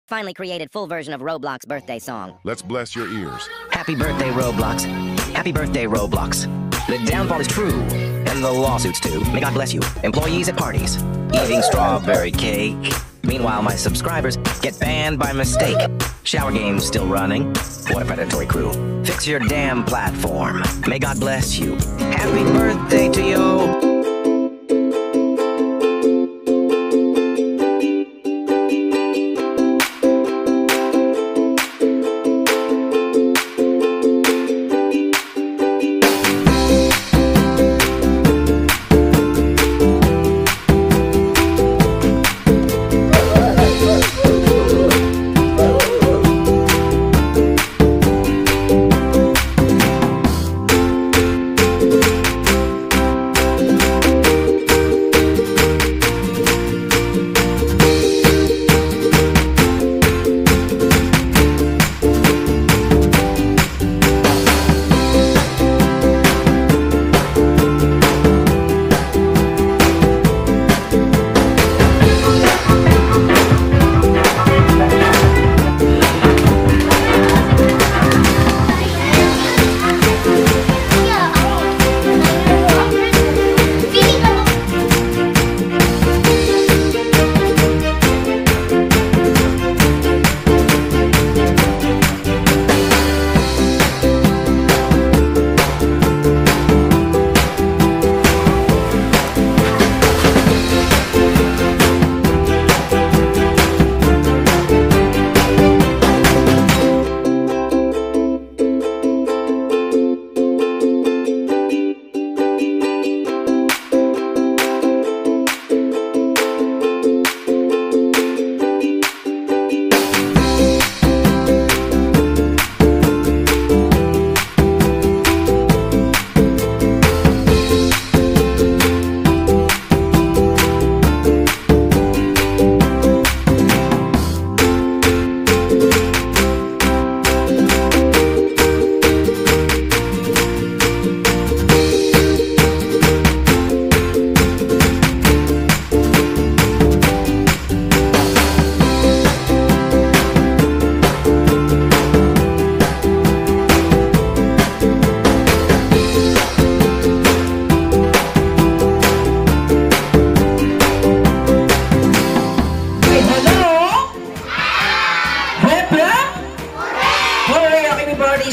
Finally created full version of Roblox birthday song. Let's bless your ears. Happy birthday, Roblox. Happy birthday, Roblox. The downfall is true, and the lawsuits too. May God bless you. Employees at parties, eating strawberry cake. Meanwhile, my subscribers get banned by mistake. Shower games still running. What a predatory crew. Fix your damn platform. May God bless you. Happy birthday to you.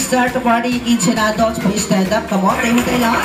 Start the party, kids and adults, please stand up. Come on, tayo lang.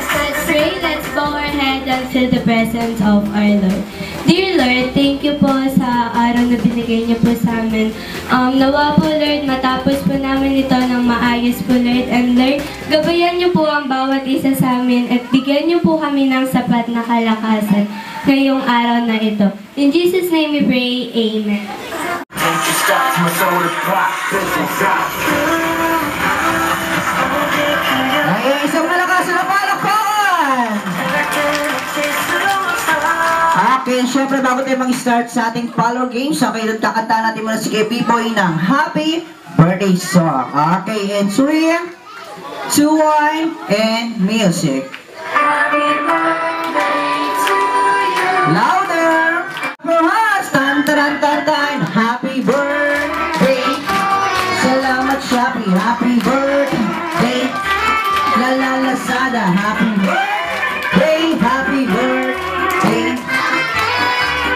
Let's pray, let's bow our head and feel the presence of our Lord. Dear Lord, thank you po sa araw na binigay niyo po sa amin. Nawa po Lord, matapos po namin ito ng maayos po Lord. And Lord, gabayan niyo po ang bawat isa sa amin at bigyan niyo po kami ng sapat na kalakasan ngayong araw na ito. In Jesus' name we pray, Amen. Ay, isang malakas na palakpakan! Okay, syempre bago tayo mag-start sa ating follow games, okay, kakanta natin muna si B-Boy ng Happy Birthday Song. Okay, and 3, 2, 1, and music. Happy birthday to you. Louder! Perhaps, tan-taran-tan-tan, happy birthday. Salamat, Shopee, happy birthday. La-la-la-sada, happy birthday, happy birthday.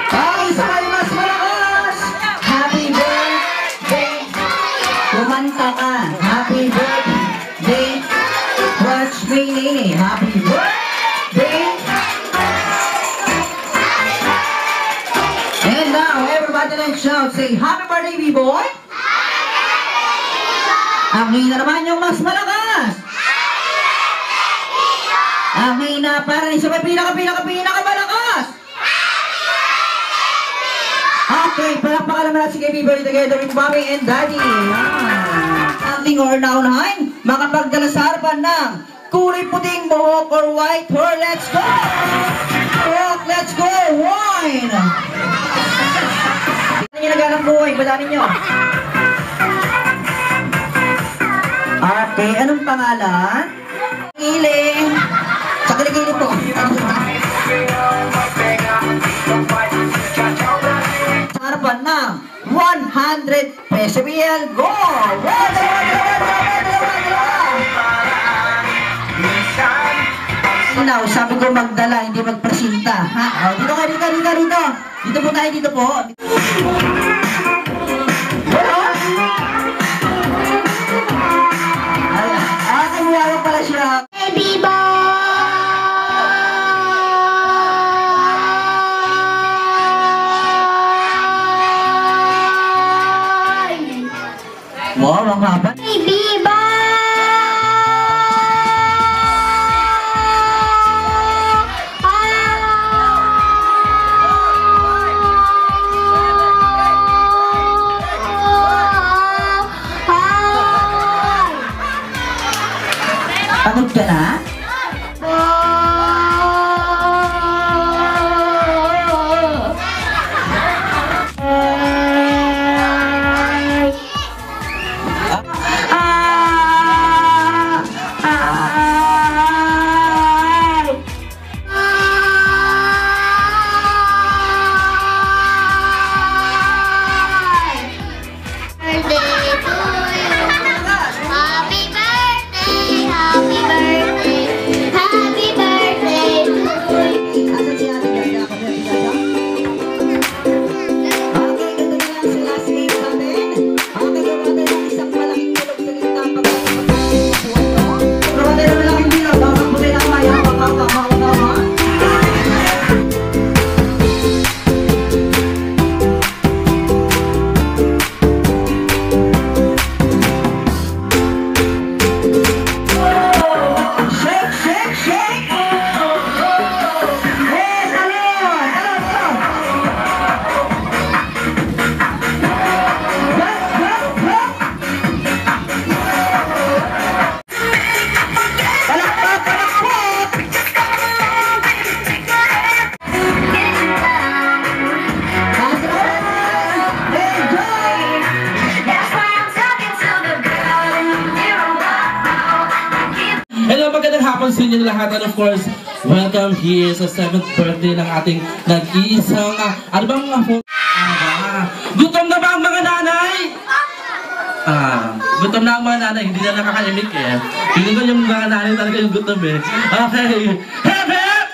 Okay, sabay mas malakas. Happy birthday. Kumanta ka, happy birthday. Watch me, Nene, happy birthday. And now, everybody let's shout, say, happy birthday, B-Boy. Ang hina naman yung mas malakas. Ang hina para rin sa pinaka-malakas. Okay, palakpakan naman natin si B-Boy together with Mommy and Daddy. Ating or naunahan, makapagdala sa harapan ng kulay puting buhok or white hair. Let's go! Rock, let's go! Wine! Ano yung naghanap buhay? Badaan ninyo. Okay, anong pangalan? Iling. Sa kiligilid po. 100 peso bill. Go! Now, sabi ko magdala, hindi magpresinta. Ha? Oh, dito ka, dito. Dito po tayo, dito po. Kanyawag pala siya. Baby boy! Wow, ang haba. Baby boy! Pagod ka na? Hello, magandang hapon sa inyo lahat, and of course, welcome here sa 7th birthday ng ating nag-iisang, ano bang mga po? Gutom na ba ang mga nanay? Gutom na ang mga nanay, hindi na nakakaimik eh. Hindi ko yung mga nanay talaga yung gutom eh. Okay, hep hep!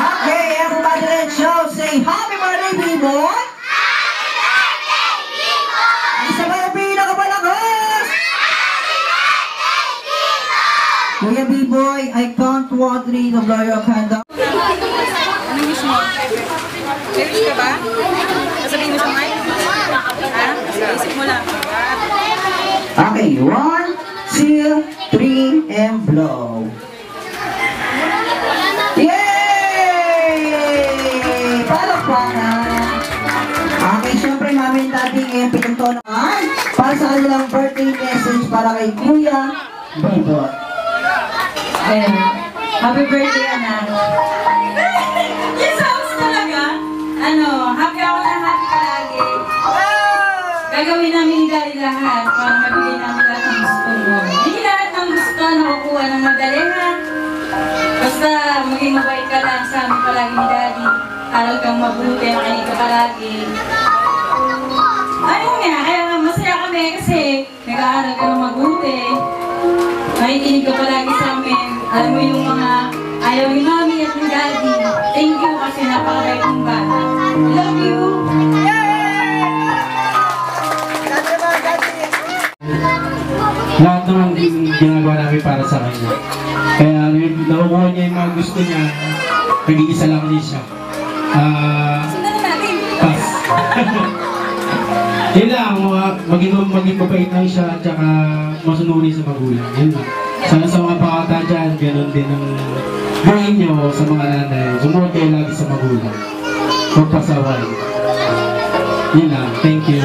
Okay, everybody, let's show. Say happy birthday, B-Boy! Isa ba yung pinakapalakas? Kuya B-Boy, I count 1, 3 to blow your candle. Ano wish mo? May wish ka ba? Sasabihin mo sa mic? Ha? Isip mo lang. Okay, 1, 2, 3, and blow. Yay! Palakpakan! Okay, syempre namin dating yung pinagtonan para sa kanilang birthday message para kay Kuya B-Boy. Ayan. Happy birthday, anak. Yung sounds talaga. Happy ako na happy palagi. Gagawin namin ni Daddy lahat para mabigay namin lahat ng gusto mo. Hindi lahat ng gusto nakukuha ng madali, ha? Basta maging mabait ka lang sa amin palagi ni Daddy. Aral kang mabuti, makinig ka palagi. Ayun nga, kaya masaya kami kasi nag-aaral ka ng mabuti. Makikinig ka palagi sa amin. Alam mo yung mga ayaw ni Mami at ni Daddy. Thank you kasi napakabait mong bata. Love you! Lahat naman ginagawa namin para sa kanya. Kaya nakukuha niya yung mga gusto niya. Nag-iisa lang din siya. Sundan na natin! Pass. Yun lang, maging mabait lang siya at saka masunuri sa magulang. Yun lang. Sana sa mga pakata dyan, ganoon din ang gawin nyo sa mga nanay. Sumunod kayo lagi sa magulang. Magpasaway. Yun lang. Thank you.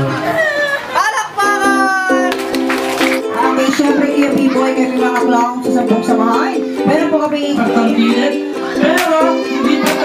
Okay, syempre Kuya B-Boy, kami mga clown sa sabong samahay. Meron po kami Pero hindi pa